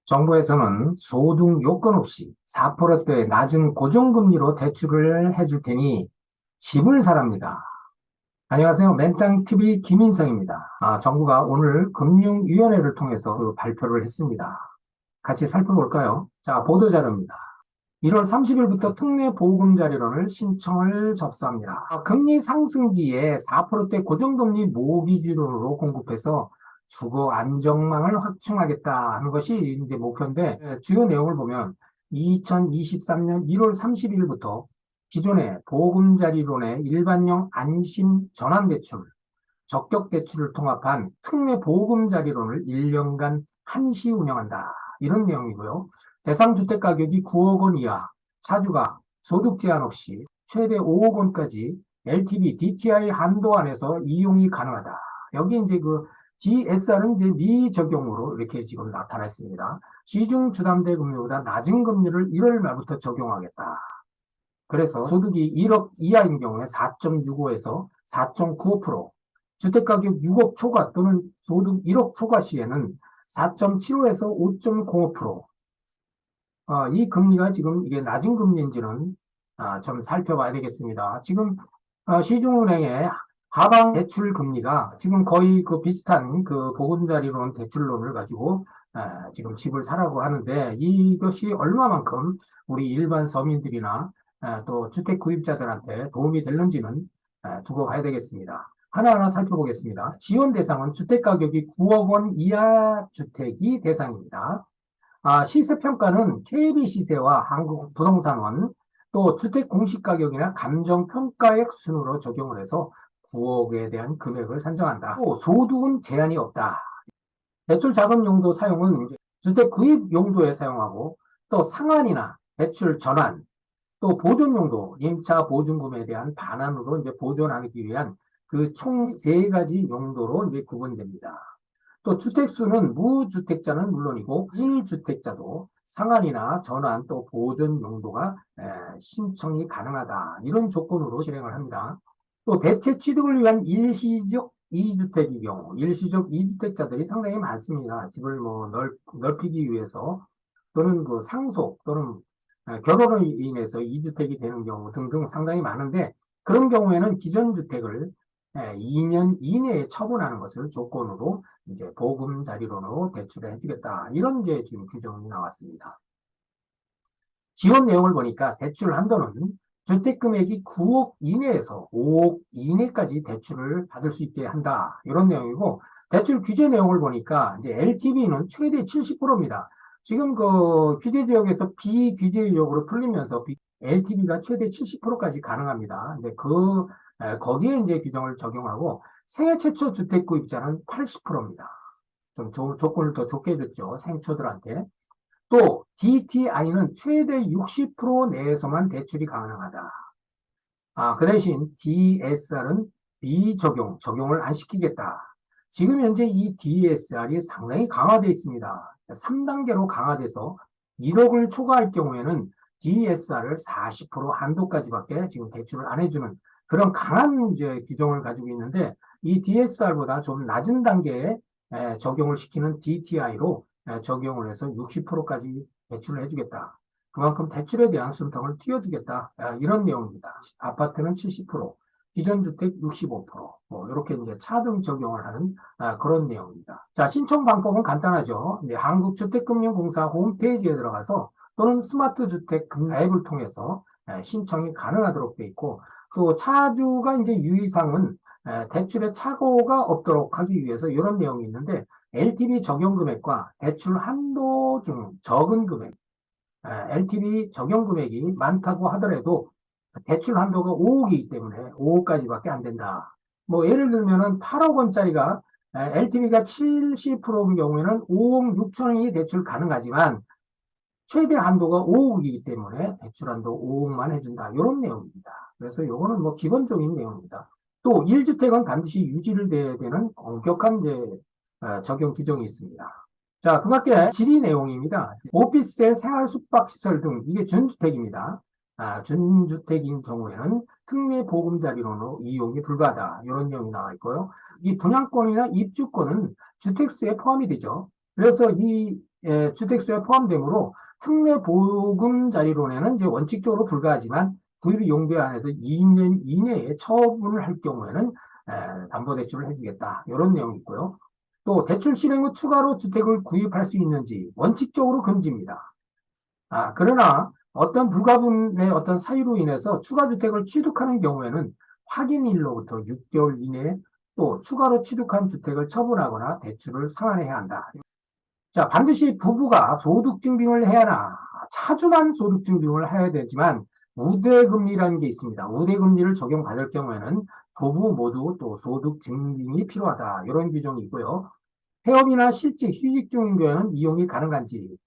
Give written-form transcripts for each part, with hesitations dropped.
정부에서는 소득 요건 없이 4%의 낮은 고정금리로 대출을 해줄 테니 집을 사랍니다. 안녕하세요. 맨땅TV 김인성입니다. 정부가 오늘 금융위원회를 통해서 그 발표를 했습니다. 같이 살펴볼까요? 자, 보도자료입니다. 1월 30일부터 특례 보금자리론을 신청을 접수합니다. 금리 상승기에 4%대 고정금리 모기지론으로 공급해서 주거 안정망을 확충하겠다 하는 것이 이제 목표인데, 주요 내용을 보면 2023년 1월 30일부터 기존의 보금자리론의 일반형 안심 전환대출, 적격대출을 통합한 특례 보금자리론을 1년간 한시 운영한다. 이런 내용이고요. 대상 주택 가격이 9억 원 이하, 차주가 소득 제한 없이 최대 5억 원까지 LTV, DTI 한도 안에서 이용이 가능하다. 여기 이제 그 DSR은 이제 미적용으로 이렇게 지금 나타나 있습니다. 시중 주담대 금리보다 낮은 금리를 1월 말부터 적용하겠다. 그래서 소득이 1억 이하인 경우에 4.65에서 4.95%, 주택가격 6억 초과 또는 소득 1억 초과 시에는 4.75에서 5.05%. 이 금리가 지금 이게 낮은 금리인지는 좀 살펴봐야 되겠습니다. 지금 시중은행의 하방 대출 금리가 지금 거의 그 비슷한 그 보금자리론 대출론을 가지고 지금 집을 사라고 하는데, 이것이 얼마만큼 우리 일반 서민들이나 또 주택 구입자들한테 도움이 되는지는 두고 봐야 되겠습니다. 하나하나 살펴보겠습니다. 지원 대상은 주택가격이 9억 원 이하 주택이 대상입니다. 시세평가는 KB시세와 한국부동산원, 또 주택공시가격이나 감정평가액 순으로 적용을 해서 9억에 대한 금액을 산정한다. 또 소득은 제한이 없다. 대출 자금 용도 사용은 이제 주택 구입 용도에 사용하고, 또 상환이나 대출 전환, 또 보존 용도, 임차 보증금에 대한 반환으로 이제 보존하기 위한 그 총 세 가지 용도로 이제 구분됩니다. 또 주택수는 무주택자는 물론이고 1주택자도 상환이나 전환 또 보존 용도가 신청이 가능하다. 이런 조건으로 실행을 합니다. 또 대체 취득을 위한 일시적 2주택의 경우, 일시적 2주택자들이 상당히 많습니다. 집을 뭐 넓히기 위해서 또는 그 상속 또는 결혼으로 인해서 2주택이 되는 경우 등등 상당히 많은데, 그런 경우에는 기존 주택을 2년 이내에 처분하는 것을 조건으로 이제 보금자리론으로 대출을 해주겠다. 이런 게 지금 규정이 나왔습니다. 지원 내용을 보니까 대출 한도는 주택금액이 9억 이내에서 5억 이내까지 대출을 받을 수 있게 한다. 이런 내용이고, 대출 규제 내용을 보니까 이제 LTV는 최대 70%입니다. 지금 그 규제 지역에서 비규제 지역으로 풀리면서 LTV가 최대 70%까지 가능합니다. 근데 거기에 이제 규정을 적용하고, 생애 최초 주택 구입자는 80%입니다. 좀 조건을 더 좋게 해줬죠. 생초들한테. 또 DTI는 최대 60% 내에서만 대출이 가능하다. 그 대신 DSR은 적용을 안 시키겠다. 지금 현재 이 DSR이 상당히 강화되어 있습니다. 3단계로 강화돼서 1억을 초과할 경우에는 DSR을 40% 한도까지밖에 지금 대출을 안 해주는 그런 강한 이제 규정을 가지고 있는데, 이 DSR보다 좀 낮은 단계에 적용을 시키는 DTI로 적용을 해서 60%까지 대출을 해주겠다. 그만큼 대출에 대한 숨통을 틔워주겠다. 이런 내용입니다. 아파트는 70%, 기존 주택 65%, 이렇게 이제 차등 적용을 하는 그런 내용입니다. 자, 신청 방법은 간단하죠. 한국주택금융공사 홈페이지에 들어가서 또는 스마트 주택 금융 앱을 통해서 신청이 가능하도록 되어 있고, 또 차주가 이제 유의사항은 대출에 착오가 없도록 하기 위해서 이런 내용이 있는데, LTV 적용 금액과 대출 한도 중 적은 금액, LTV 적용 금액이 많다고 하더라도 대출 한도가 5억이기 때문에 5억까지밖에 안 된다. 뭐 예를 들면은 8억 원짜리가 LTV가 70%인 경우에는 5억 6천원이 대출 가능하지만 최대 한도가 5억이기 때문에 대출 한도 5억만 해준다. 이런 내용입니다. 그래서 이거는 뭐 기본적인 내용입니다. 또 1주택은 반드시 유지를 돼야 되는 엄격한 이제 적용 규정이 있습니다. 자, 그 밖에 질의 내용입니다. 오피스텔, 생활 숙박시설 등 이게 준주택입니다. 준주택인 경우에는 특례 보금자리론으로 이용이 불가하다. 이런 내용이 나와 있고요. 이 분양권이나 입주권은 주택수에 포함이 되죠. 그래서 이 주택수에 포함되므로 특례보금자리론에는 이제 원칙적으로 불가하지만 구입 용도에 한해서 2년 이내에 처분을 할 경우에는 담보대출을 해주겠다. 이런 내용이 있고요. 또 대출 실행 후 추가로 주택을 구입할 수 있는지 원칙적으로 금지입니다. 그러나 어떤 불가분의 어떤 사유로 인해서 추가 주택을 취득하는 경우에는 확인일로부터 6개월 이내에 또 추가로 취득한 주택을 처분하거나 대출을 상환해야 한다. 자, 반드시 부부가 소득증빙을 해야 하나? 차주만 소득증빙을 해야 되지만 우대금리라는 게 있습니다. 우대금리를 적용받을 경우에는 부부 모두 또 소득증빙이 필요하다. 이런 규정이 있고요. 폐업이나 실직, 휴직 중인 경우에는 이용이 가능한지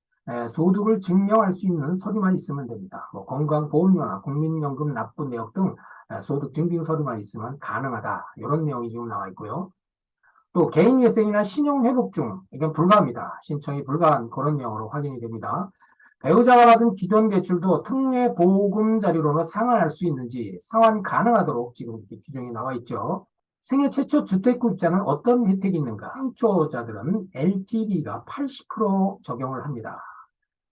소득을 증명할 수 있는 서류만 있으면 됩니다. 뭐 건강보험료나 국민연금 납부 내역 등 소득 증빙 서류만 있으면 가능하다. 이런 내용이 지금 나와 있고요. 또 개인회생이나 신용회복중, 이건 불가합니다. 신청이 불가한 그런 내용으로 확인이 됩니다. 배우자가 받은 기존 대출도 특례보금자리로는 상환할 수 있는지 상환 가능하도록 지금 이렇게 규정이 나와 있죠. 생애 최초 주택구입자는 어떤 혜택이 있는가? 생초자들은 LTV가 80% 적용을 합니다.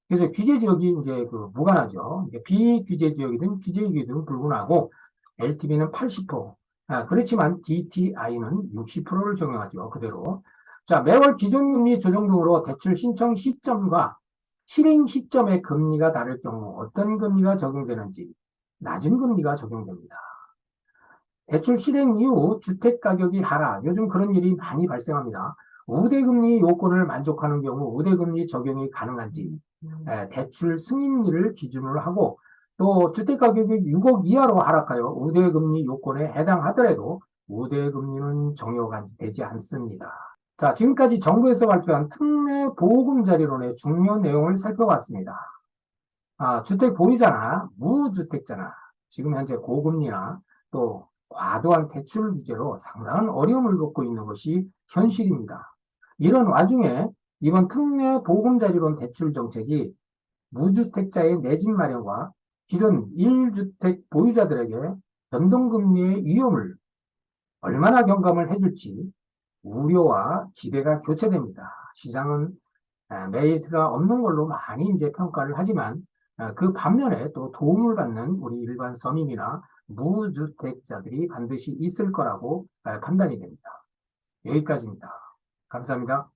그래서 규제 지역이 이제 무관하죠. 비규제 지역이든 규제 지역이든 불문하고 LTV는 80%. 그렇지만 DTI는 60%를 적용하죠. 그대로. 자, 매월 기준금리 조정 등으로 대출 신청 시점과 실행 시점의 금리가 다를 경우 어떤 금리가 적용되는지 낮은 금리가 적용됩니다. 대출 실행 이후 주택가격이 하락, 요즘 그런 일이 많이 발생합니다. 우대금리 요건을 만족하는 경우 우대금리 적용이 가능한지 대출 승인일을 기준으로 하고 또 주택가격이 6억 이하로 하락하여 우대금리 요건에 해당하더라도 우대금리는 적용이 되지 않습니다. 자, 지금까지 정부에서 발표한 특례보금자리론의 중요 내용을 살펴봤습니다. 주택 보유자나 무주택자나 지금 현재 고금리나 또 과도한 대출 규제로 상당한 어려움을 겪고 있는 것이 현실입니다. 이런 와중에 이번 특례보금자리론 대출 정책이 무주택자의 내 집 마련과 기존 1주택 보유자들에게 변동금리의 위험을 얼마나 경감을 해줄지 우려와 기대가 교차됩니다. 시장은 메리트가 없는 걸로 많이 이제 평가를 하지만 그 반면에 또 도움을 받는 우리 일반 서민이나 무주택자들이 반드시 있을 거라고 판단이 됩니다. 여기까지입니다. 감사합니다.